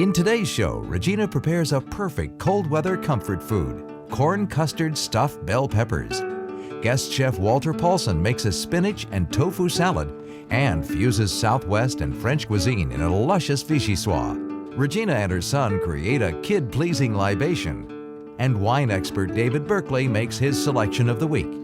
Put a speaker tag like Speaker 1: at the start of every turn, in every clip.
Speaker 1: In today's show, Regina prepares a perfect cold weather comfort food, corn custard stuffed bell peppers. Guest chef Walter Paulson makes a spinach and tofu salad and fuses Southwest and French cuisine in a luscious vichyssoise. Regina and her son create a kid-pleasing libation. And wine expert David Berkeley makes his selection of the week.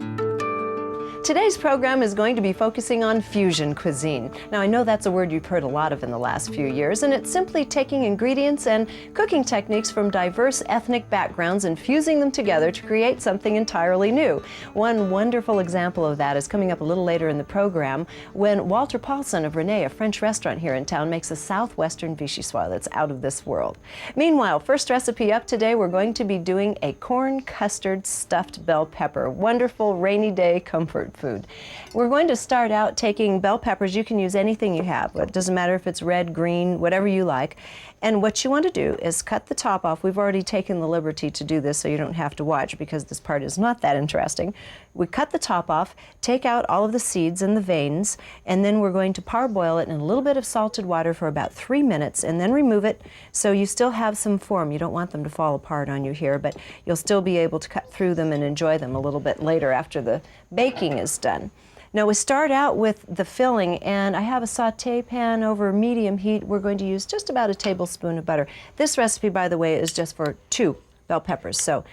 Speaker 2: Today's program is going to be focusing on fusion cuisine. Now, I know that's a word you've heard a lot of in the last few years, and it's simply taking ingredients and cooking techniques from diverse ethnic backgrounds and fusing them together to create something entirely new. One wonderful example of that is coming up a little later in the program when Walter Paulson of Rene, a French restaurant here in town, makes a Southwestern Vichysoisse that's out of this world. Meanwhile, first recipe up today, we're going to be doing a corn custard stuffed bell pepper. Wonderful rainy day comfort food. We're going to start out taking bell peppers. You can use anything you have. It doesn't matter if it's red, green, whatever you like. And what you want to do is cut the top off. We've already taken the liberty to do this so you don't have to watch because this part is not that interesting. We cut the top off, take out all of the seeds and the veins, and then we're going to parboil it in a little bit of salted water for about 3 minutes and then remove it so you still have some form. You don't want them to fall apart on you here, but you'll still be able to cut through them and enjoy them a little bit later after the baking is done. Now we start out with the filling, and I have a saute pan over medium heat. We're going to use just about a tablespoon of butter. This recipe, by the way, is just for 2 bell peppers. So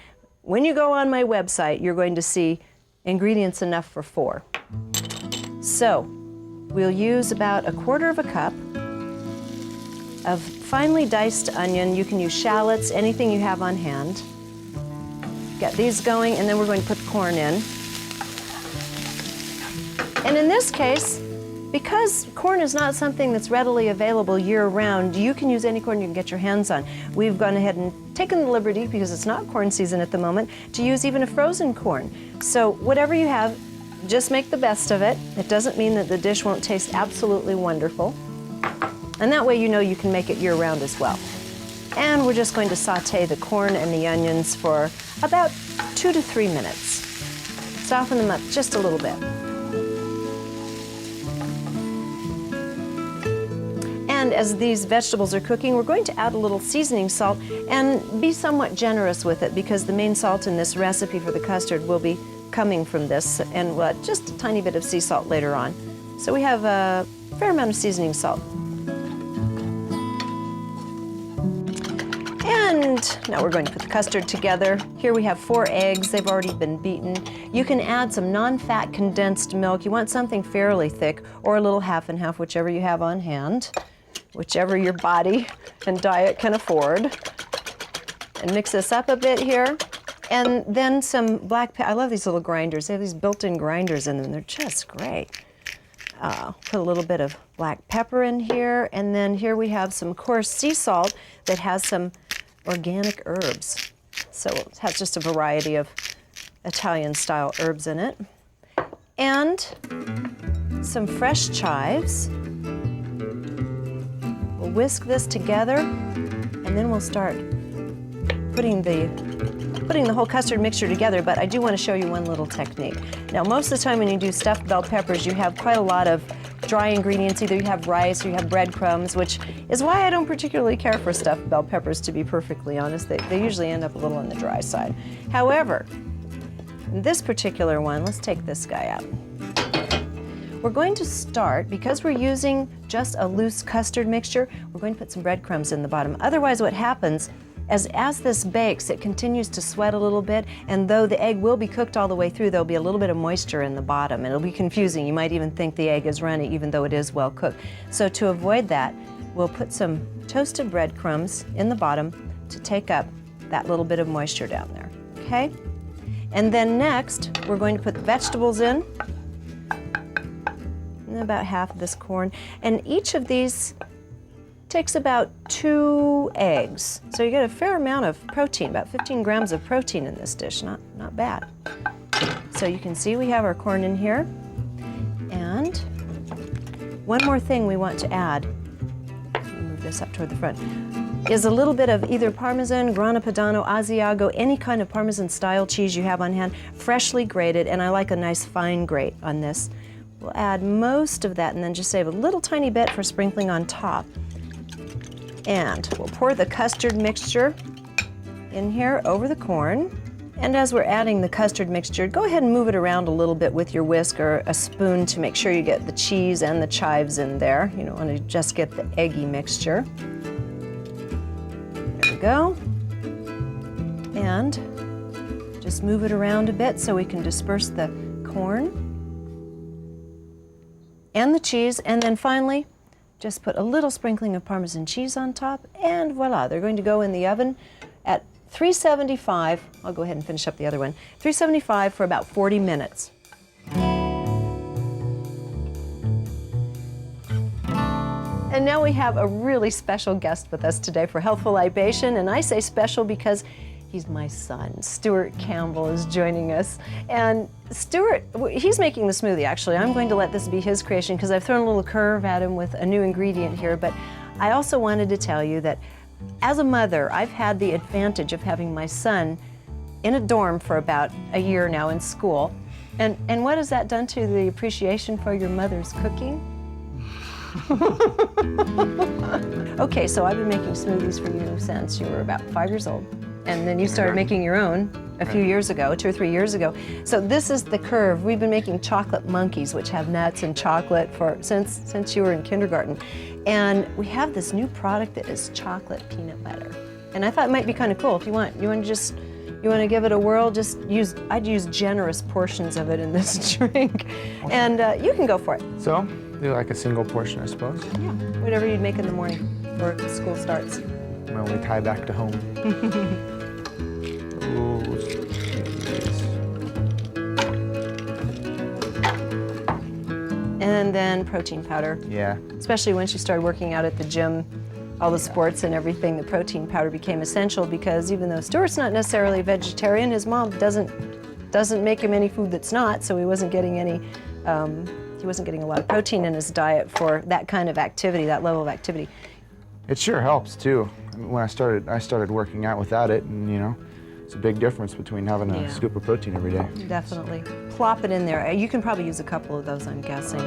Speaker 2: when you go on my website, you're going to see ingredients enough for 4. So we'll use about 1/4 cup of finely diced onion. You can use shallots, anything you have on hand. Get these going, and then we're going to put the corn in. And in this case, because corn is not something that's readily available year-round, you can use any corn you can get your hands on. We've gone ahead and taken the liberty, because it's not corn season at the moment, to use even a frozen corn. So whatever you have, just make the best of it. It doesn't mean that the dish won't taste absolutely wonderful. And that way you know you can make it year-round as well. And we're just going to saute the corn and the onions for about 2 to 3 minutes. Soften them up just a little bit. And as these vegetables are cooking, we're going to add a little seasoning salt and be somewhat generous with it because the main salt in this recipe for the custard will be coming from this, and just a tiny bit of sea salt later on. So we have a fair amount of seasoning salt. And now we're going to put the custard together. Here we have 4 eggs. They've already been beaten. You can add some non-fat condensed milk. You want something fairly thick, or a little half and half, whichever you have on hand, whichever your body and diet can afford. And mix this up a bit here. And then some black pepper. I love these little grinders. They have these built-in grinders in them. They're just great. Put a little bit of black pepper in here. And then here we have some coarse sea salt that has some organic herbs. So it has just a variety of Italian-style herbs in it. And some fresh chives. We'll whisk this together, and then we'll start putting the whole custard mixture together, but I do want to show you one little technique. Now, most of the time when you do stuffed bell peppers, you have quite a lot of dry ingredients. Either you have rice or you have breadcrumbs, which is why I don't particularly care for stuffed bell peppers, to be perfectly honest. They usually end up a little on the dry side. However, in this particular one, let's take this guy out. We're going to start, because we're using just a loose custard mixture, we're going to put some breadcrumbs in the bottom. Otherwise, what happens is as this bakes, it continues to sweat a little bit, and though the egg will be cooked all the way through, there'll be a little bit of moisture in the bottom, and it'll be confusing. You might even think the egg is runny, even though it is well cooked. So to avoid that, we'll put some toasted breadcrumbs in the bottom to take up that little bit of moisture down there, okay? And then next, we're going to put the vegetables in. And about half of this corn. And each of these takes about 2 eggs. So you get a fair amount of protein, about 15 grams of protein in this dish, not bad. So you can see we have our corn in here. And one more thing we want to add, let me move this up toward the front, is a little bit of either Parmesan, Grana Padano, Asiago, any kind of Parmesan style cheese you have on hand, freshly grated, and I like a nice fine grate on this. We'll add most of that and then just save a little tiny bit for sprinkling on top. And we'll pour the custard mixture in here over the corn. And as we're adding the custard mixture, go ahead and move it around a little bit with your whisk or a spoon to make sure you get the cheese and the chives in there. You don't want to just get the eggy mixture. There we go. And just move it around a bit so we can disperse the corn and the cheese. And then finally, just put a little sprinkling of Parmesan cheese on top, and voila, they're going to go in the oven at 375. I'll go ahead and finish up the other one. 375 for about 40 minutes. And now we have a really special guest with us today for Healthful Libation, and I say special because he's my son. Stuart Campbell is joining us. And Stuart, he's making the smoothie, actually. I'm going to let this be his creation because I've thrown a little curve at him with a new ingredient here, but I also wanted to tell you that as a mother, I've had the advantage of having my son in a dorm for about a year now in school. And what has that done to the appreciation for your mother's cooking? Okay, so I've been making smoothies for you since you were about 5 years old. And then you started making your own a few years ago, 2 or 3 years ago. So this is the curve. We've been making chocolate monkeys, which have nuts and chocolate since you were in kindergarten. And we have this new product that is chocolate peanut butter. And I thought it might be kind of cool. If you want to give it a whirl, I'd use generous portions of it in this drink. And you can go for it.
Speaker 3: So, do like a single portion, I suppose?
Speaker 2: Yeah, whatever you'd make in the morning before school starts.
Speaker 3: When we tie back to home. Ooh,
Speaker 2: and then protein powder.
Speaker 3: yeah.
Speaker 2: Especially when she started working out at the gym, all the sports and everything, the protein powder became essential because even though Stuart's not necessarily a vegetarian, his mom doesn't make him any food that's not, so he wasn't getting any, he wasn't getting a lot of protein in his diet for that kind of activity, that level of activity.
Speaker 3: It sure helps too. When I started working out without it, and you know, it's a big difference between having a scoop of protein every day.
Speaker 2: Definitely. Plop it in there. You can probably use a couple of those, I'm guessing.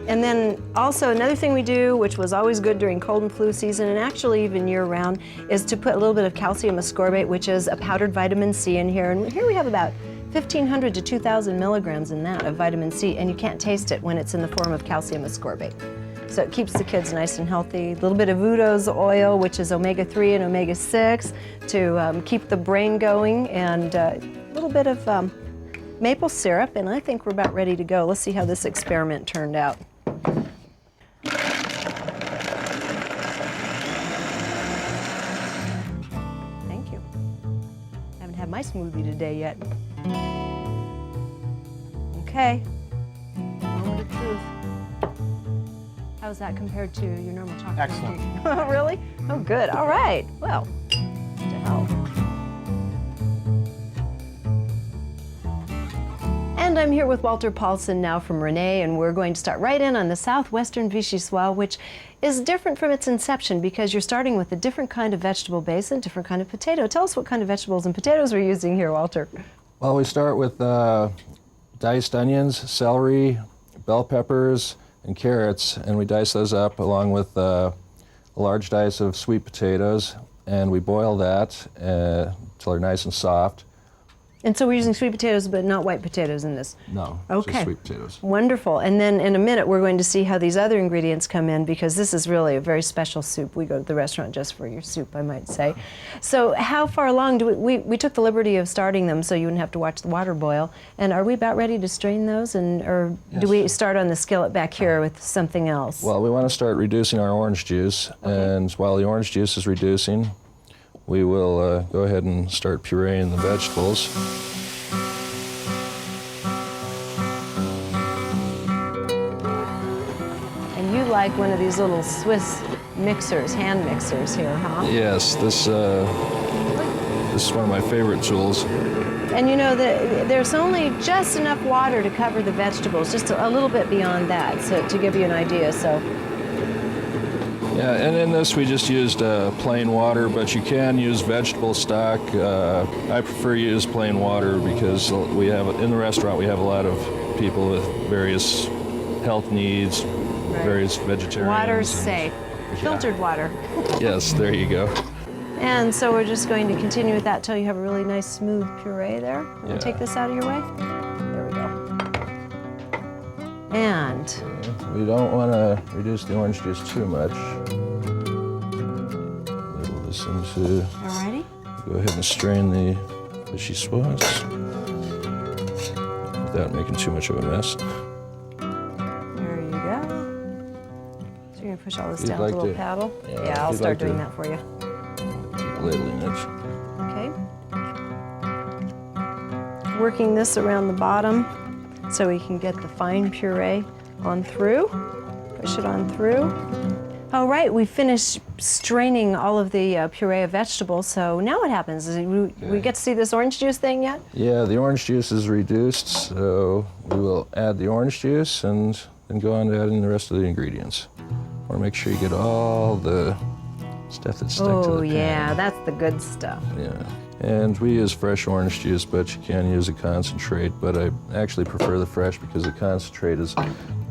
Speaker 2: And then also another thing we do, which was always good during cold and flu season, and actually even year-round, is to put a little bit of calcium ascorbate, which is a powdered vitamin C in here. And here we have about 1,500 to 2,000 milligrams in that of vitamin C, and you can't taste it when it's in the form of calcium ascorbate. So it keeps the kids nice and healthy. A little bit of Udo's oil, which is omega-3 and omega-6, to keep the brain going, and a little bit of maple syrup, and I think we're about ready to go. Let's see how this experiment turned out. Thank you. Haven't had my smoothie today yet. Okay, moment of truth. How's that compared to your normal chocolate?
Speaker 3: Excellent.
Speaker 2: Really? Oh, good. All right. Well, to help. And I'm here with Walter Paulson now from Renee, and we're going to start right in on the Southwestern Vichysoisse, which is different from its inception because you're starting with a different kind of vegetable base and different kind of potato. Tell us what kind of vegetables and potatoes we're using here, Walter.
Speaker 4: Well, we start with diced onions, celery, bell peppers, and carrots, and we dice those up along with a large dice of sweet potatoes, and we boil that until they're nice and soft.
Speaker 2: And so we're using sweet potatoes, but not white potatoes in this?
Speaker 4: No,
Speaker 2: okay.
Speaker 4: Just sweet potatoes.
Speaker 2: Wonderful. And then in a minute, we're going to see how these other ingredients come in, because this is really a very special soup. We go to the restaurant just for your soup, I might say. So how far along do we took the liberty of starting them so you wouldn't have to watch the water boil. And are we about ready to strain those, or
Speaker 4: yes.
Speaker 2: Do we start on the skillet back here with something else?
Speaker 4: Well, we want to start reducing our orange juice, and while the orange juice is reducing, we will go ahead and start pureeing the vegetables.
Speaker 2: You like one of these little Swiss mixers, hand mixers here, huh?
Speaker 4: Yes, this is one of my favorite tools.
Speaker 2: And you know, there's only just enough water to cover the vegetables, just a little bit beyond that, so to give you an idea. So.
Speaker 4: Yeah, and in this we just used plain water, but you can use vegetable stock. I prefer to use plain water because we have in the restaurant we have a lot of people with various health needs. Various vegetarians.
Speaker 2: Water's safe. filtered water.
Speaker 4: Yes, there you go.
Speaker 2: And so we're just going to continue with that till you have a really nice smooth puree there. Want
Speaker 4: Yeah.
Speaker 2: to take this out of your way? There we go. And
Speaker 4: We don't want to reduce the orange juice too much. Ladle this into,
Speaker 2: alrighty.
Speaker 4: go ahead and strain the vichyssoise without making too much of a mess.
Speaker 2: There you go. So you're gonna push all this
Speaker 4: If you'd
Speaker 2: down with a
Speaker 4: like
Speaker 2: little
Speaker 4: to-
Speaker 2: paddle?
Speaker 4: yeah,
Speaker 2: Yeah,
Speaker 4: if
Speaker 2: I'll
Speaker 4: you'd
Speaker 2: start
Speaker 4: like
Speaker 2: doing
Speaker 4: to-
Speaker 2: that for you.
Speaker 4: Keep ladling it.
Speaker 2: Okay. Working this around the bottom so we can get the fine puree on through. Push it on through. All right, we finished straining all of the puree of vegetables, so now what happens? Is we get to see this orange juice thing yet?
Speaker 4: Yeah, the orange juice is reduced, so we will add the orange juice and then go on to adding the rest of the ingredients. Want to make sure you get all the stuff that's stuck to the
Speaker 2: Oh
Speaker 4: pan.
Speaker 2: yeah, that's the good stuff.
Speaker 4: Yeah, and we use fresh orange juice, but you can use a concentrate, but I actually prefer the fresh because the concentrate is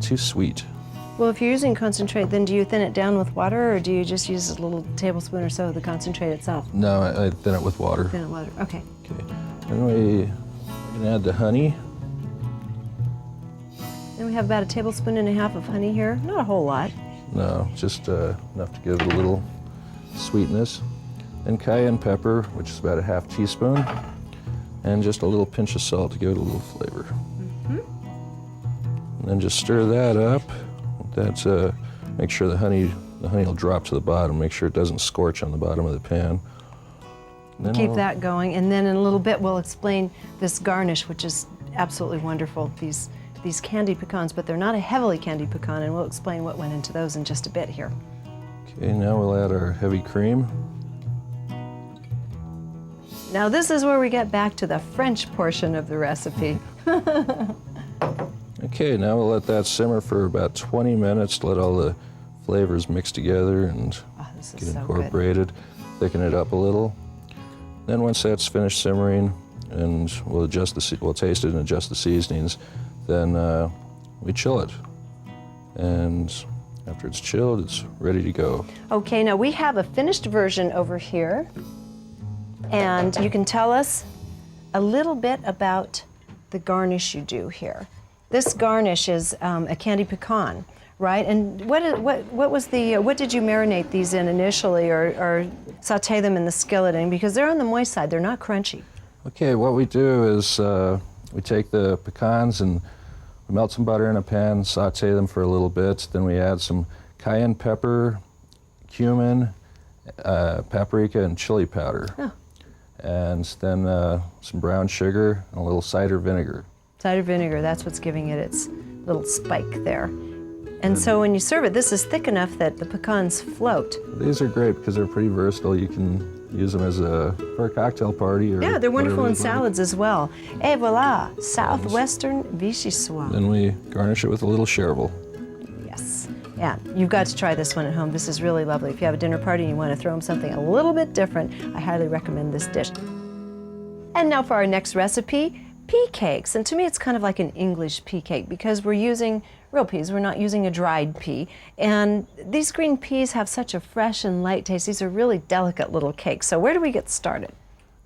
Speaker 4: too sweet.
Speaker 2: Well, if you're using concentrate, then do you thin it down with water, or do you just use a little tablespoon or so of the concentrate itself?
Speaker 4: No, I thin it with water.
Speaker 2: Thin it with water, okay.
Speaker 4: Okay, then we're gonna add the honey.
Speaker 2: Then we have about a tablespoon and a half of honey here. Not a whole lot.
Speaker 4: No, just enough to give it a little sweetness. Then cayenne pepper, which is about a half teaspoon, and just a little pinch of salt to give it a little flavor. And then just stir that up. That's make sure the honey will drop to the bottom. Make sure it doesn't scorch on the bottom of the pan. And then
Speaker 2: Keep
Speaker 4: we'll-
Speaker 2: that going, and then in a little bit we'll explain this garnish, which is absolutely wonderful. These candied pecans, but they're not a heavily candied pecan, and we'll explain what went into those in just a bit here.
Speaker 4: Okay, now we'll add our heavy cream.
Speaker 2: Now this is where we get back to the French portion of the recipe.
Speaker 4: Okay, now we'll let that simmer for about 20 minutes to let all the flavors mix together and
Speaker 2: Oh, this
Speaker 4: get
Speaker 2: is so good.
Speaker 4: incorporated. Thicken it up a little. Then once that's finished simmering, and we'll taste it and adjust the seasonings, then we chill it. And after it's chilled, it's ready to go.
Speaker 2: Okay, now we have a finished version over here, and you can tell us a little bit about the garnish you do here. This garnish is a candy pecan, right? And what did you marinate these in initially, or saute them in the skillet in? Because they're on the moist side, they're not crunchy.
Speaker 4: Okay, what we do is we take the pecans and we melt some butter in a pan, saute them for a little bit, then we add some cayenne pepper, cumin, paprika, and chili powder.
Speaker 2: Oh.
Speaker 4: And then some brown sugar and a little cider vinegar.
Speaker 2: Cider vinegar, that's what's giving it its little spike there. And so when you serve it, this is thick enough that the pecans float.
Speaker 4: These are great because they're pretty versatile. You can use them for a cocktail party. Or
Speaker 2: Yeah, they're wonderful
Speaker 4: whatever
Speaker 2: in
Speaker 4: you'd like.
Speaker 2: salads as well. Et voilà, Southwestern Vichysoisse.
Speaker 4: Then we garnish it with a little chervil.
Speaker 2: Yes. Yeah, you've got to try this one at home. This is really lovely. If you have a dinner party and you want to throw them something a little bit different, I highly recommend this dish. And now for our next recipe, pea cakes. And to me, it's kind of like an English pea cake because we're using real peas. We're not using a dried pea. And these green peas have such a fresh and light taste. These are really delicate little cakes. So where do we get started?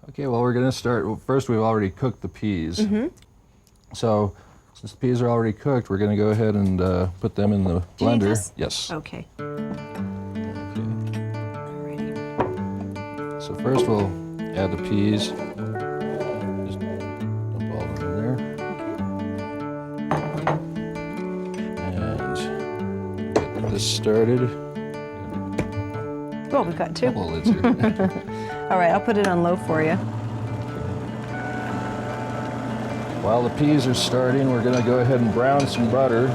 Speaker 4: Okay, well, we're going to start. Well, first, we've already cooked the peas. So, since the peas are already cooked, we're going to go ahead and put them in the
Speaker 2: Do you need
Speaker 4: blender.
Speaker 2: this?
Speaker 4: Yes.
Speaker 2: Okay.
Speaker 4: Okay.
Speaker 2: Alrighty.
Speaker 4: So first, we'll add the peas. Just dump all of them in there. And get this started.
Speaker 2: Well, we've got two.
Speaker 4: Couple of lids here.
Speaker 2: All right, I'll put it on low for you.
Speaker 4: While the peas are starting, we're going to go ahead and brown some butter.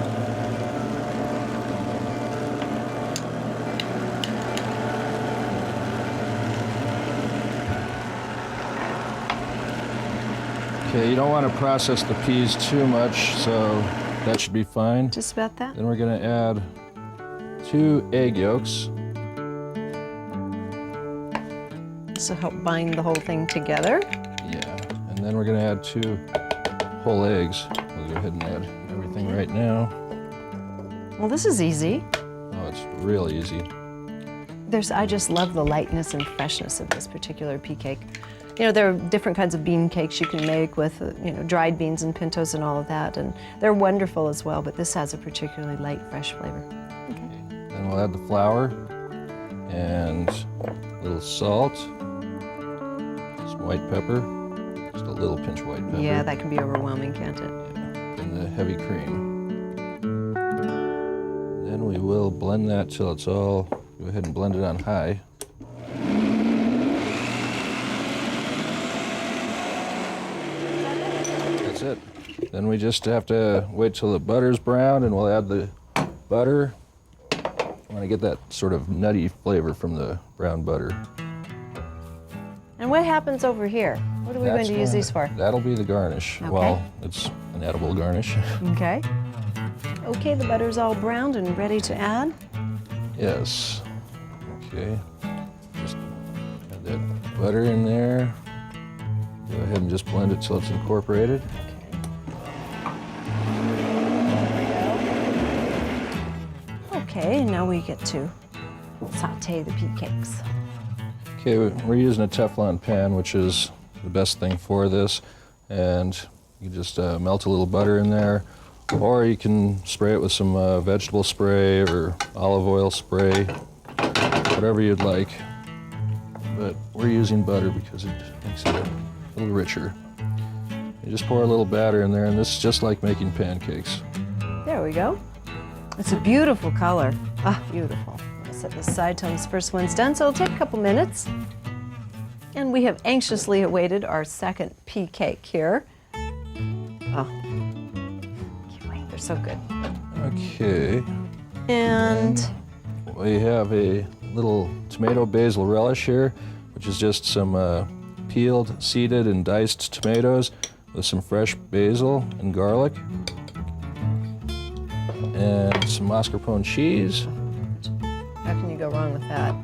Speaker 4: Okay, you don't want to process the peas too much, so that should be fine.
Speaker 2: Just about that?
Speaker 4: Then we're going to add 2 egg yolks.
Speaker 2: This will help bind the whole thing together.
Speaker 4: Yeah, and then we're going to add 2 whole eggs. We'll go ahead and add everything right now.
Speaker 2: Well, this is easy.
Speaker 4: Oh, it's real easy.
Speaker 2: I just love the lightness and freshness of this particular pea cake. You know, there are different kinds of bean cakes you can make with, you know, dried beans and pintos and all of that, and they're wonderful as well, but this has a particularly light, fresh flavor. Okay.
Speaker 4: Then we'll add the flour and a little salt, some white pepper, just a little pinch of white pepper.
Speaker 2: Yeah, that can be overwhelming, can't it?
Speaker 4: Yeah. And the heavy cream. Then we will blend that till it's all, go ahead and blend it on high. That's it. Then we just have to wait till the butter's browned, and we'll add the butter. I want to get that sort of nutty flavor from the brown butter.
Speaker 2: And what happens over here? What are we going to use these for?
Speaker 4: That'll be the garnish.
Speaker 2: Okay.
Speaker 4: Well, it's an edible garnish.
Speaker 2: Okay. Okay, the butter's all browned and ready to add.
Speaker 4: Yes. Okay. Just add that butter in there. Go ahead and just blend it till it's incorporated.
Speaker 2: Okay, and now we get to saute the pea cakes.
Speaker 4: Okay, we're using a Teflon pan, which is the best thing for this. And you just melt a little butter in there, or you can spray it with some vegetable spray or olive oil spray, whatever you'd like. But we're using butter because it makes it a little richer. You just pour a little batter in there, and this is just like making pancakes.
Speaker 2: There we go. It's a beautiful color. Ah, beautiful. I'll set this aside till this first one's done, so it'll take a couple minutes. And we have anxiously awaited our second pea cake here. Oh, can't wait, they're so good.
Speaker 4: Okay.
Speaker 2: And
Speaker 4: We have a little tomato basil relish here, which is just some peeled, seeded, and diced tomatoes with some fresh basil and garlic. And some mascarpone cheese.
Speaker 2: how can you go wrong with that?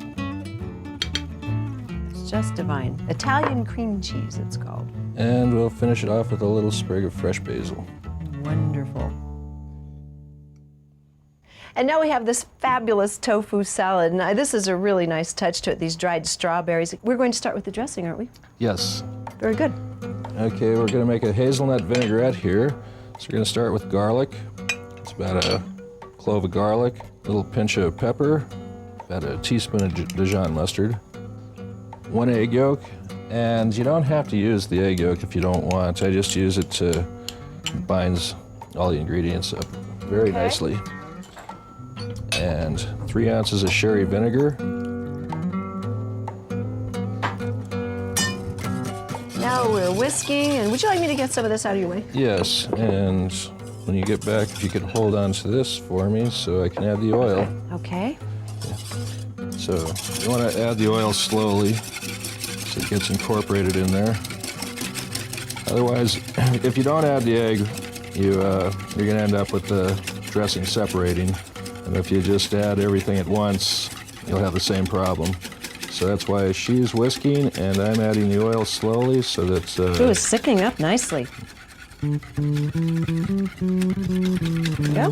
Speaker 2: It's just divine. Italian cream cheese, it's called.
Speaker 4: And we'll finish it off with a little sprig of fresh basil.
Speaker 2: Wonderful. And now we have this fabulous tofu salad. Now, this is a really nice touch to it, these dried strawberries. We're going to start with the dressing, aren't we?
Speaker 4: Yes.
Speaker 2: Very good.
Speaker 4: Okay, we're going to make a hazelnut vinaigrette here. So we're going to start with garlic. It's about a clove of garlic, a little pinch of pepper, about a teaspoon of Dijon mustard, 1 egg yolk, and you don't have to use the egg yolk if you don't want. I just use it to binds all the ingredients up very nicely. And 3 ounces of sherry vinegar.
Speaker 2: Now we're whisking, and would you like me to get some of this out of your way?
Speaker 4: Yes, and when you get back, if you could hold on to this for me so I can add the oil.
Speaker 2: Okay.
Speaker 4: So you want to add the oil slowly so it gets incorporated in there. Otherwise, if you don't add the egg, you're going to end up with the dressing separating. And if you just add everything at once, you'll have the same problem. So that's why she's whisking and I'm adding the oil slowly so that...
Speaker 2: Ooh, it's thickening up nicely. There we go.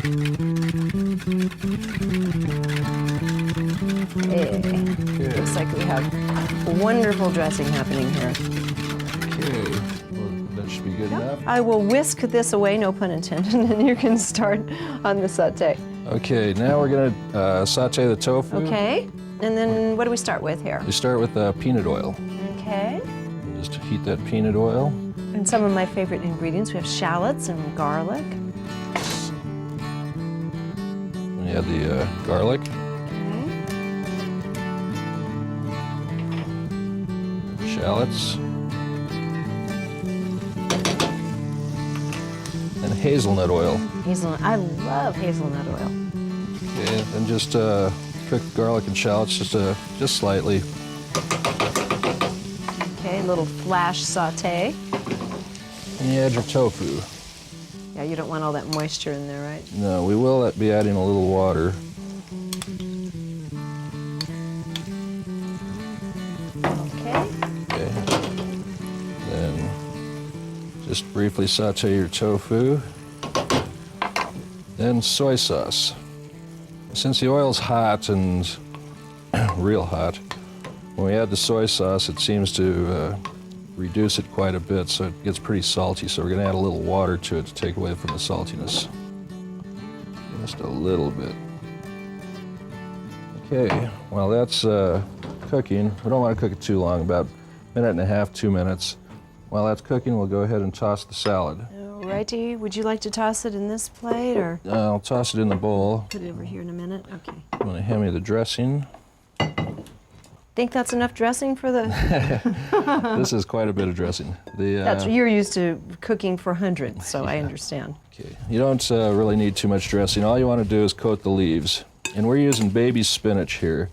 Speaker 2: Hey. Looks like we have wonderful dressing happening here.
Speaker 4: Okay, well, that should be good enough.
Speaker 2: I will whisk this away, no pun intended, and you can start on the sauté.
Speaker 4: Okay, now we're going to saute the tofu.
Speaker 2: Okay, and then what do we start with here?
Speaker 4: You start with peanut oil.
Speaker 2: Okay.
Speaker 4: Just heat that peanut oil.
Speaker 2: And some of my favorite ingredients, we have shallots and garlic.
Speaker 4: And you add the garlic. Shallots. And hazelnut oil.
Speaker 2: Hazelnut, I love hazelnut oil.
Speaker 4: Okay, then just cook garlic and shallots just slightly.
Speaker 2: Okay, a little flash saute.
Speaker 4: And you add your tofu.
Speaker 2: Yeah, you don't want all that moisture in there, right?
Speaker 4: No, we will be adding a little water.
Speaker 2: Okay.
Speaker 4: Okay. Then just briefly saute your tofu. Then soy sauce. Since the oil's hot and real hot. When we add the soy sauce, it seems to reduce it quite a bit, so it gets pretty salty. So we're going to add a little water to it to take away from the saltiness. Just a little bit. Okay, while that's cooking, we don't want to cook it too long, about a minute and a half, 2 minutes. While that's cooking, we'll go ahead and toss the salad.
Speaker 2: Alrighty, would you like to toss it in this plate, or?
Speaker 4: I'll toss it in the bowl.
Speaker 2: Put it over here in a minute, okay.
Speaker 4: I'm going to hand me the dressing.
Speaker 2: Think that's enough dressing for the?
Speaker 4: This is quite a bit of dressing.
Speaker 2: You're used to cooking for hundreds, so I understand.
Speaker 4: Okay, you don't really need too much dressing. All you want to do is coat the leaves. And we're using baby spinach here.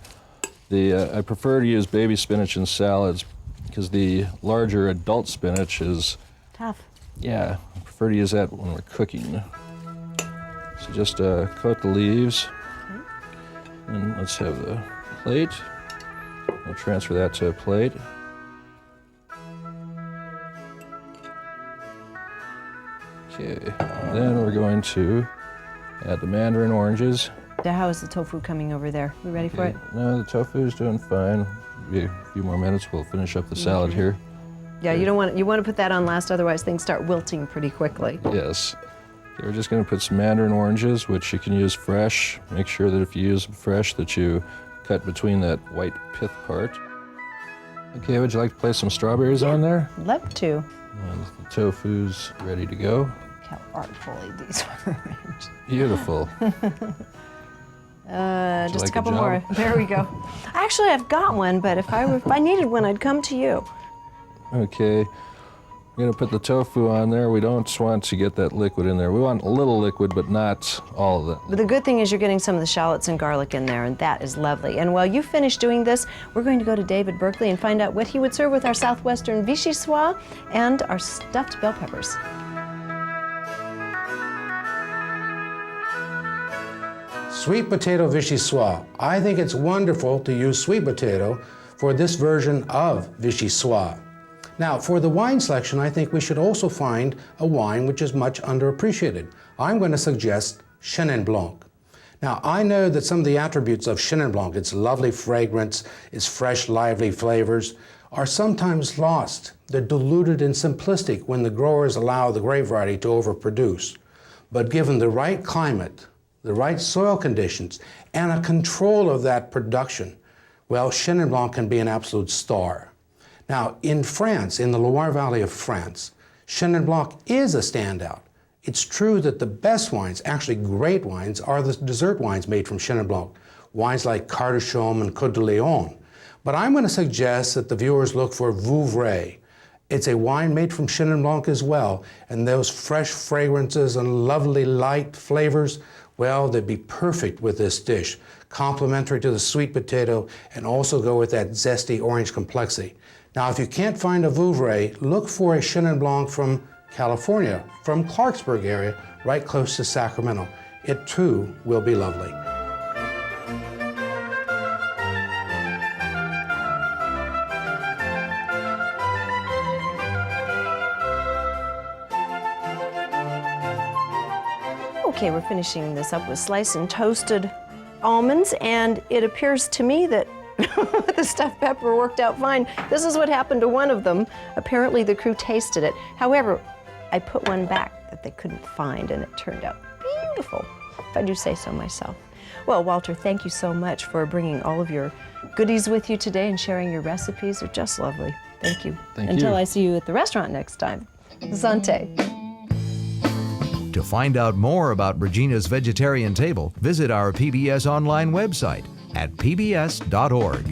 Speaker 4: I prefer to use baby spinach in salads because the larger adult spinach is
Speaker 2: tough.
Speaker 4: Yeah, I prefer to use that when we're cooking. So just coat the leaves. Okay. And let's have the plate. We'll transfer that to a plate. Okay, then we're going to add the mandarin oranges.
Speaker 2: How is the tofu coming over there? We ready for it?
Speaker 4: No, the tofu is doing fine. Maybe a few more minutes, we'll finish up the salad here.
Speaker 2: Yeah, you want to put that on last, otherwise things start wilting pretty quickly.
Speaker 4: Yes. Okay, we're just going to put some mandarin oranges, which you can use fresh. Make sure that if you use them fresh, that you cut between that white pith part. Okay, would you like to place some strawberries on there?
Speaker 2: Love to.
Speaker 4: And the tofu's ready to go.
Speaker 2: Look how artfully these are arranged.
Speaker 4: Beautiful.
Speaker 2: Just
Speaker 4: like
Speaker 2: a couple
Speaker 4: a job?
Speaker 2: more. There we go. Actually, I've got one, but if I needed one, I'd come to you.
Speaker 4: Okay, we're going to put the tofu on there. We don't want to get that liquid in there. We want a little liquid, but not all of it.
Speaker 2: But the good thing is you're getting some of the shallots and garlic in there, and that is lovely. And while you finish doing this, we're going to go to David Berkeley and find out what he would serve with our Southwestern Vichysoisse and our stuffed bell peppers.
Speaker 5: Sweet potato vichyssoise. I think it's wonderful to use sweet potato for this version of vichyssoise. Now, for the wine selection, I think we should also find a wine which is much underappreciated. I'm going to suggest Chenin Blanc. Now, I know that some of the attributes of Chenin Blanc, its lovely fragrance, its fresh, lively flavors, are sometimes lost. They're diluted and simplistic when the growers allow the grape variety to overproduce. But given the right climate, the right soil conditions, and a control of that production, well, Chenin Blanc can be an absolute star. Now, in France, in the Loire Valley of France, Chenin Blanc is a standout. It's true that the best wines, actually great wines, are the dessert wines made from Chenin Blanc, wines like Carte de Chaume and Côte de Léon. But I'm going to suggest that the viewers look for Vouvray. It's a wine made from Chenin Blanc as well, and those fresh fragrances and lovely light flavors, well, they'd be perfect with this dish, complementary to the sweet potato, and also go with that zesty orange complexity. Now, if you can't find a Vouvray, look for a Chenin Blanc from California, from Clarksburg area, right close to Sacramento. It too will be lovely.
Speaker 2: Okay, we're finishing this up with sliced and toasted almonds, and it appears to me that the stuffed pepper worked out fine. This is what happened to one of them. Apparently the crew tasted it. However, I put one back that they couldn't find, and it turned out beautiful, if I do say so myself. Well, Walter, thank you so much for bringing all of your goodies with you today and sharing your recipes. They're just lovely. Thank you. Until I see you at the restaurant next time. Santé.
Speaker 1: To find out more about Regina's Vegetarian Table, visit our PBS online website at pbs.org.